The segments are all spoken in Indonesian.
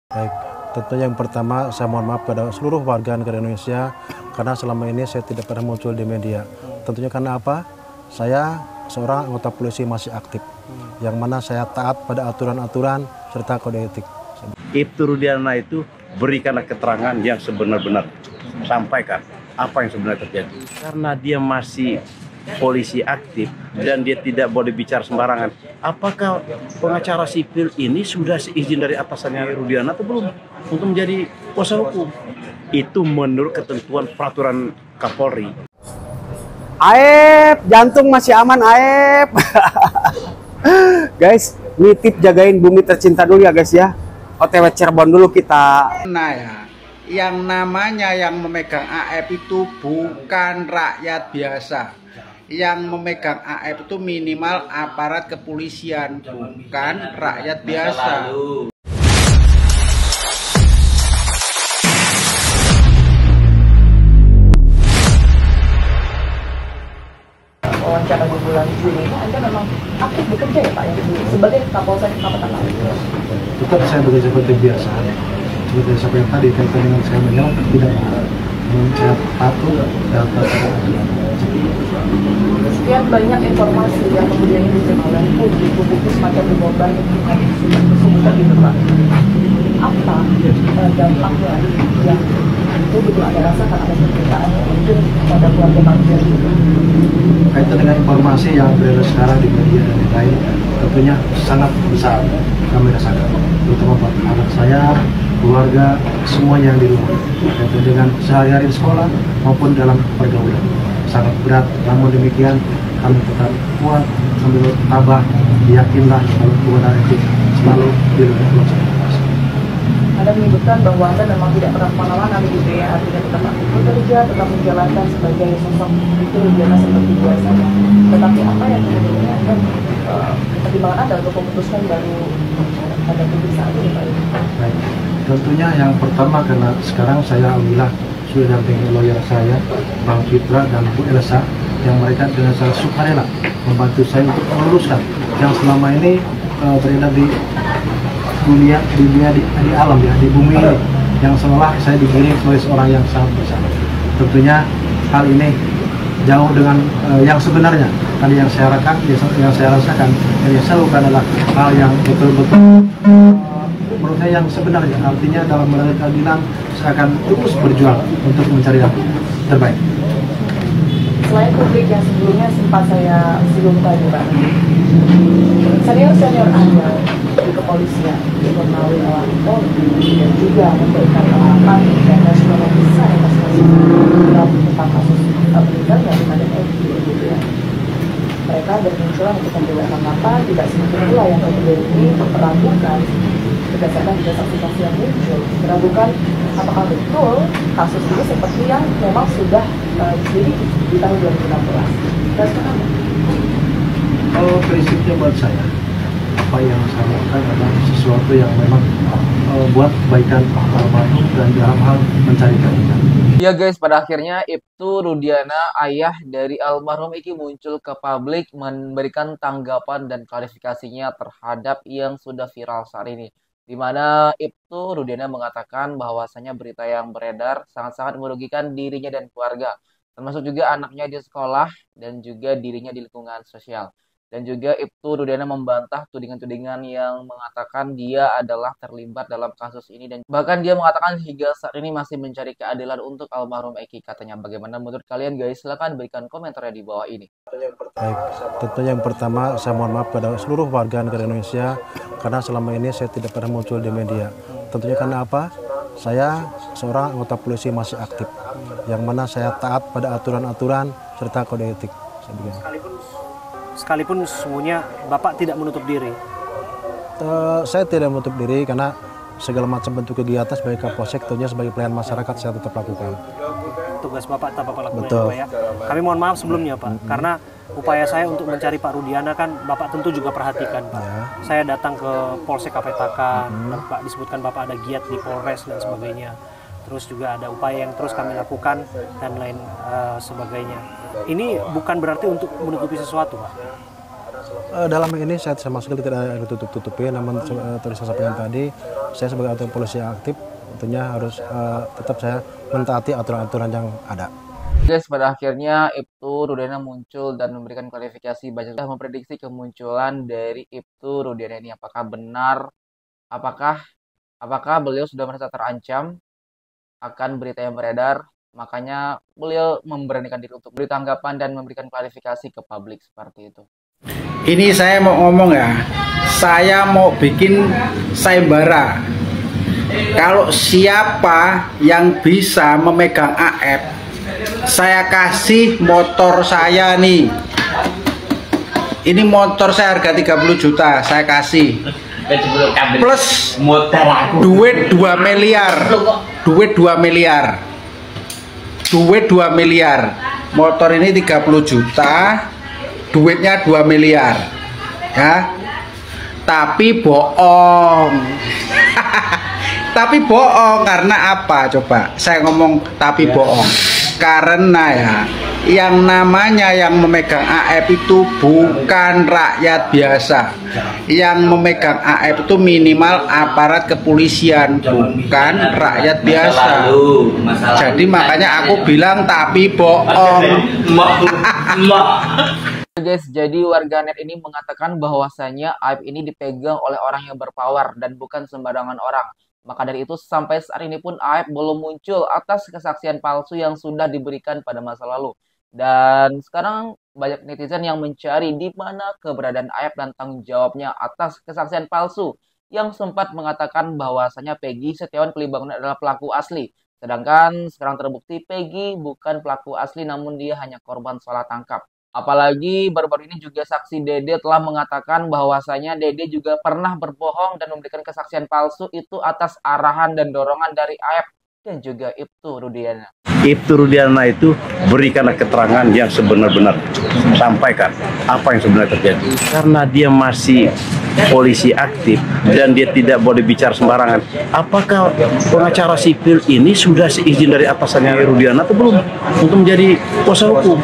Baik, tentunya yang pertama saya mohon maaf pada seluruh warga negara Indonesia karena selama ini saya tidak pernah muncul di media. Tentunya karena apa? Saya seorang anggota polisi masih aktif, yang mana saya taat pada aturan-aturan serta kode etik. Ibtu Rudiana itu berikanlah keterangan yang sebenar-benar, sampaikan apa yang sebenarnya terjadi. Karena dia masih polisi aktif dan dia tidak boleh bicara sembarangan. Apakah pengacara sipil ini sudah seizin dari atasannya Rudiana atau belum untuk menjadi kuasa hukum? Itu menurut ketentuan peraturan Kapolri. Aep, jantung masih aman Aep. Guys, nitip jagain bumi tercinta dulu ya guys ya. OTW Cirebon dulu kita. Nah ya, yang namanya yang memegang AF itu bukan rakyat biasa. Yang memegang AF itu minimal aparat kepolisian, bukan rakyat biasa. Wawancara di bulan Juni ini Anda memang aktif bekerja ya Pak ya sebagai Kapolsek Kabupaten Lampung. Tetap saya bekerja seperti biasa. Seperti seperti tadi kaitan dengan saya menyerang tidak saya patuh dan Sekian banyak informasi yang kemudian diterima oleh publik semacam dibobar disebutkan gitu Pak. Apa dampaknya yang itu betul ada rasakan ada pemberitaan mungkin pada keluarga manusia itu? kaitan dengan informasi yang beredar sekarang di media dan lain-lain tentunya sangat besar kami rasakan, terutama buat anak saya, keluarga, semuanya yang di rumah, kaitan dengan sehari-hari di sekolah maupun dalam pergaulan sangat berat. Namun demikian kami tetap kuat sambil tabah, yakinlah kalau kebenaran itu selalu dilakukan. Anda menyebutkan bahwa Anda memang tidak pernah kemana-mana begitu ya, artinya tetap aktif bekerja, tetap menjalankan sebagai sosok itu Rudiana seperti biasanya. Tetapi apa yang kemudian Anda pertimbangan Anda untuk memutuskan baru pada publik saat ini Pak? Baik. Tentunya yang pertama karena sekarang saya alhamdulillah sudah dampingi lawyer saya, Bang Fitra dan Bu Elsa, yang mereka dengan sangat sukarela membantu saya untuk meluruskan yang selama ini beredar di dunia di alam ya, di bumi ini, yang seolah saya digiring sebagai seorang yang sangat bersalah. Tentunya hal ini jauh dengan yang sebenarnya. Tadi yang saya rasakan dan yang saya lakukan adalah hal yang betul-betul menurut saya yang sebenarnya. Artinya dalam menegakkan keadilan saya akan terus berjuang untuk mencari yang terbaik. Selain publik yang sebelumnya sempat saya singgung tadi Pak, senior Anda di kepolisian, di Purnawirawan Awal Polri, dan juga memberikan pengalaman dan nasional yang besar atas tentang kasus meninggalnya di Maden Eki, gitu ya. Mereka bermunculan untuk memberikan tanggapan, tidak sedikit pula yang kemudian ini meragukan berdasarkan juga saksi-saksi yang muncul, meragukan apakah betul kasus ini seperti yang memang sudah diselidiki di tahun 2016. Respon Anda? Kalau prinsipnya buat saya, apa yang saya lakukan adalah sesuatu yang memang buat kebaikan almarhum dan dalam hal mencari keadilan. Ya guys, pada akhirnya Ibtu Rudiana, ayah dari almarhum Iki, muncul ke publik memberikan tanggapan dan klarifikasinya terhadap yang sudah viral saat ini. Di mana Ibtu Rudiana mengatakan bahwasanya berita yang beredar sangat-sangat merugikan dirinya dan keluarga, termasuk juga anaknya di sekolah dan juga dirinya di lingkungan sosial. Dan juga Ibtu Rudiana membantah tudingan-tudingan yang mengatakan dia adalah terlibat dalam kasus ini. Dan bahkan dia mengatakan hingga saat ini masih mencari keadilan untuk almarhum Eki, katanya. Bagaimana menurut kalian guys? Silahkan berikan komentarnya di bawah ini. Baik, tentunya yang pertama saya mohon maaf pada seluruh warga negara Indonesia karena selama ini saya tidak pernah muncul di media. Tentunya karena apa? Saya seorang anggota polisi masih aktif, yang mana saya taat pada aturan-aturan serta kode etik. Sekalipun sesungguhnya Bapak tidak menutup diri. Saya tidak menutup diri karena segala macam bentuk kegiatan sebagai Kapolsek, tentunya sebagai pelayan masyarakat saya tetap lakukan. Tugas Bapak tetap Bapak lakukan. Betul. Ya, Pak, ya. Kami mohon maaf sebelumnya Pak, karena upaya saya untuk mencari Pak Rudiana kan Bapak tentu juga perhatikan Pak. Ya. Saya datang ke Polsek Kapetaka, Pak disebutkan Bapak ada giat di Polres dan sebagainya. Terus juga ada upaya yang terus kami lakukan dan lain sebagainya. Ini bukan berarti untuk menutupi sesuatu Pak. Dalam ini saya sama sekali tidak ada tutup-tutupin, namun tadi saya sampaikan tadi, saya sebagai anggota polisi yang aktif tentunya harus tetap saya mentaati aturan-aturan yang ada. Guys, pada akhirnya Ibtu Rudiana muncul dan memberikan klarifikasi. Banyak sudah memprediksi kemunculan dari Ibtu Rudiana ini. Apakah benar? Apakah beliau sudah merasa terancam akan berita yang beredar? Makanya beliau memberanikan diri untuk beri tanggapan dan memberikan klarifikasi ke publik seperti itu. Ini saya mau ngomong ya, saya mau bikin sayembara. Kalau siapa yang bisa memegang AF, saya kasih motor saya nih. Ini motor saya harga 30 juta, saya kasih. Plus duit 2 miliar. Duit 2 miliar. Duit 2 miliar. Motor ini 30 juta, duitnya 2 miliar. Ya. Tapi bohong. Tapi bohong karena apa? Coba saya ngomong tapi bohong. Karena ya, yang namanya yang memegang AF itu bukan rakyat biasa. Yang memegang AF itu minimal aparat kepolisian, bukan rakyat biasa. Jadi makanya aku bilang tapi bohong. Guys, jadi warganet ini mengatakan bahwasanya AF ini dipegang oleh orang yang berpower dan bukan sembarangan orang. Maka dari itu sampai saat ini pun AF belum muncul atas kesaksian palsu yang sudah diberikan pada masa lalu. Dan sekarang banyak netizen yang mencari di mana keberadaan AF dan tanggung jawabnya atas kesaksian palsu yang sempat mengatakan bahwasanya Peggy Setiawan Kulibangun adalah pelaku asli. Sedangkan sekarang terbukti Peggy bukan pelaku asli namun dia hanya korban salah tangkap. Apalagi baru-baru ini juga saksi Dede telah mengatakan bahwasanya Dede juga pernah berbohong dan memberikan kesaksian palsu itu atas arahan dan dorongan dari AF dan juga Ibtu Rudiana. Ibtu Rudiana itu berikanlah keterangan yang sebenar-benar, sampaikan apa yang sebenarnya terjadi. Karena dia masih polisi aktif dan dia tidak boleh bicara sembarangan. Apakah pengacara sipil ini sudah seizin dari atasannya Rudiana atau belum untuk menjadi kuasa hukum?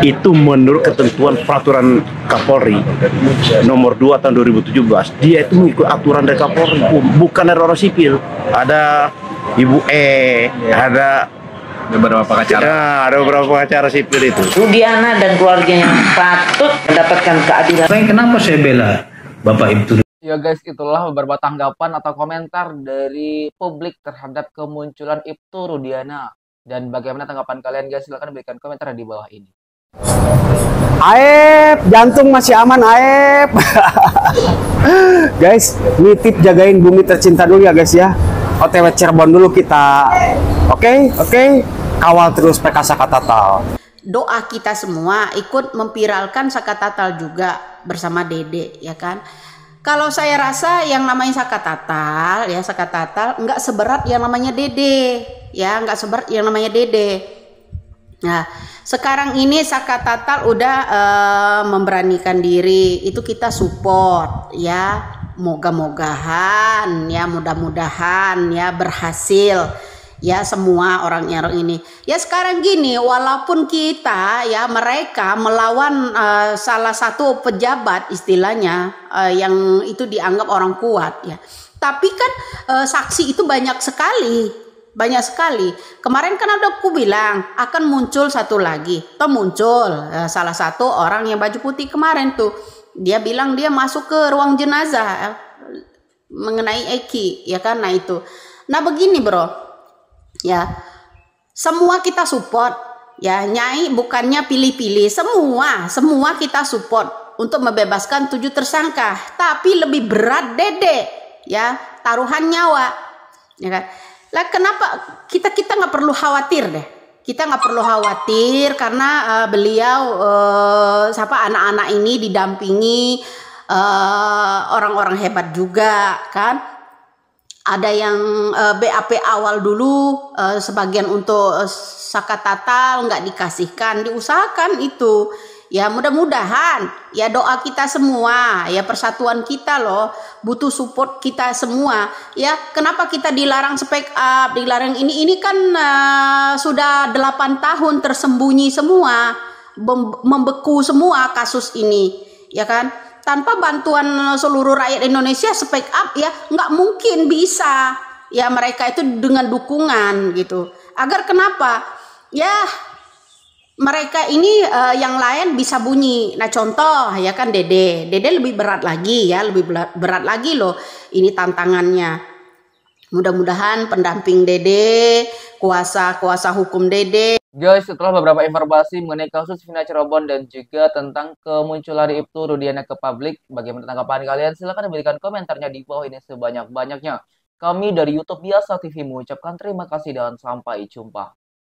Itu menurut ketentuan peraturan Kapolri nomor 2 tahun 2017. Dia itu mengikut aturan dari Kapolri, bukan dari orang sipil. Ada Ibu ada beberapa pengacara. Nah, ada beberapa pengacara sipil itu. Rudiana dan keluarganya patut mendapatkan keadilan. Kenapa saya bela Bapak Ibtu? Ya guys, itulah beberapa tanggapan atau komentar dari publik terhadap kemunculan Ibtu Rudiana. Dan bagaimana tanggapan kalian guys? Silahkan berikan komentar di bawah ini. Aep, jantung masih aman Aep. Guys, nitip jagain bumi tercinta dulu ya guys ya. OTW Cirebon dulu kita. Oke. Kawal terus PK Sakatatal. Doa kita semua ikut memviralkan Sakatatal juga bersama Dede, ya kan? Kalau saya rasa yang namanya Sakatatal nggak seberat yang namanya Dede, ya nggak seberat yang namanya Dede. Nah, sekarang ini Sakatatal udah memberanikan diri, itu kita support ya. Moga-mogahan ya, mudah-mudahan ya berhasil ya semua orang ini. Ya sekarang gini, walaupun kita ya mereka melawan salah satu pejabat istilahnya yang itu dianggap orang kuat ya. Tapi kan saksi itu banyak sekali. Kemarin kan ada aku bilang akan muncul satu lagi. Toh muncul salah satu orang yang baju putih kemarin tuh. Dia bilang dia masuk ke ruang jenazah mengenai Eki, ya kan? Nah itu. Nah begini bro, ya semua kita support, ya Nyai bukannya pilih-pilih, semua kita support untuk membebaskan 7 tersangka. Tapi lebih berat Dede, ya taruhan nyawa, ya kan? Lah kenapa kita nggak perlu khawatir deh? Kita nggak perlu khawatir karena beliau anak-anak ini didampingi orang-orang hebat juga kan. Ada yang BAP awal dulu sebagian untuk Sakatatal nggak dikasihkan, diusahakan itu. Ya mudah-mudahan ya doa kita semua ya, persatuan kita loh butuh support kita semua ya. Kenapa kita dilarang speak up, dilarang ini kan sudah 8 tahun tersembunyi semua, membeku semua kasus ini ya kan? Tanpa bantuan seluruh rakyat Indonesia speak up ya nggak mungkin bisa ya mereka itu dengan dukungan gitu. Agar kenapa? Ya mereka ini yang lain bisa bunyi. Nah contoh ya kan Dede lebih berat lagi ya, lebih berat lagi loh ini tantangannya. Mudah-mudahan pendamping Dede, kuasa hukum Dede. Guys, setelah beberapa informasi mengenai kasus Vina Cirebon dan juga tentang kemunculan Ibtu Rudiana ke publik, bagaimana tanggapan kalian? Silahkan berikan komentarnya di bawah ini sebanyak-banyaknya. Kami dari YouTube Biasa TV mengucapkan terima kasih dan sampai jumpa.